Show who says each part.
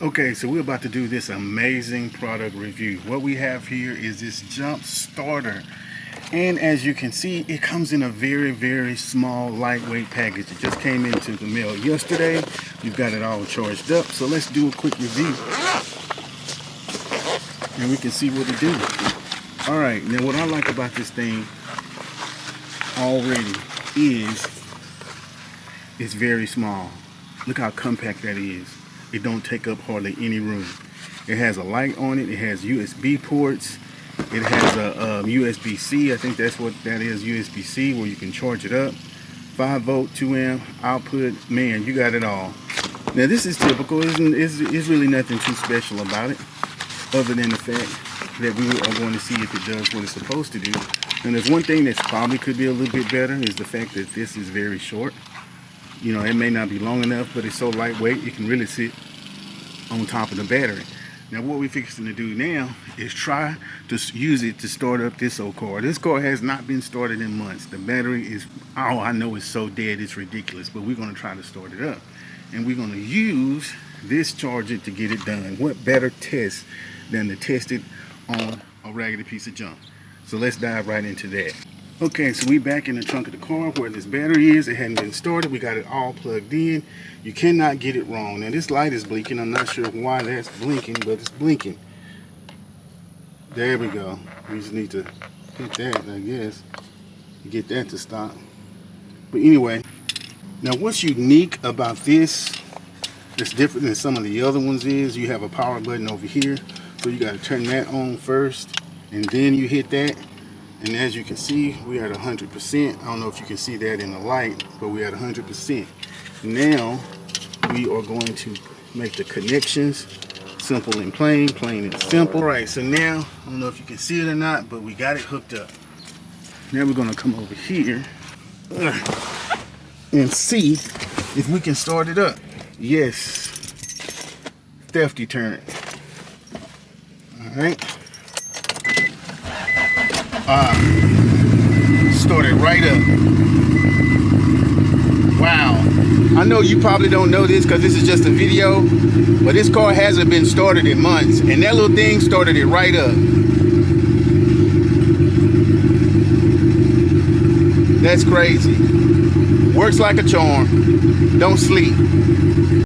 Speaker 1: Okay, so we're about to do this amazing product review. What we have here is this jump starter. And as you can see, it comes in a very small, lightweight package. It just came into the mail yesterday. We've got it all charged up. So let's do a quick review. And we can see what it do. All right, now what I like about this thing already is it's very small. Look how compact that is. It don't take up hardly any room. It has a light on it. It has USB ports. It has a USB-C. I think that's what that is, USB-C, where you can charge it up. 5 volt, 2 amp output. Man, you got it all. Now this is typical. It's really nothing too special about it, other than the fact that we are going to see if it does what it's supposed to do. And there's one thing that probably could be a little bit better is the fact that this is very short. You know, it may not be long enough, but it's so lightweight, it can really sit on top of the battery. Now, what we're fixing to do now is try to use it to start up this old car. This car has not been started in months. The battery is, oh, I know it's so dead, it's ridiculous, but we're going to try to start it up. And we're going to use this charger to get it done. What better test than to test it on a raggedy piece of junk? So let's dive right into that. Okay, so we back in the trunk of the car where this battery is. It hadn't been started. We got it all plugged in. You cannot get it wrong. Now this light is blinking. I'm not sure why that's blinking, but it's blinking. There we go. We just need to hit that, I guess, to get that to stop. But anyway, now what's unique about this that's different than some of the other ones is you have a power button over here. So you got to turn that on first, and then you hit that. And as you can see, we are at 100%. I don't know if you can see that in the light, but we're at 100%. Now, we are going to make the connections simple and plain and simple. All right, so now, I don't know if you can see it or not, but we got it hooked up. Now we're gonna come over here and see if we can start it up. Yes, thefty turn. All right. Started right up. Wow. I know you probably don't know this because this is just a video, but this car hasn't been started in months, and that little thing started it right up. That's crazy. Works like a charm. Don't sleep.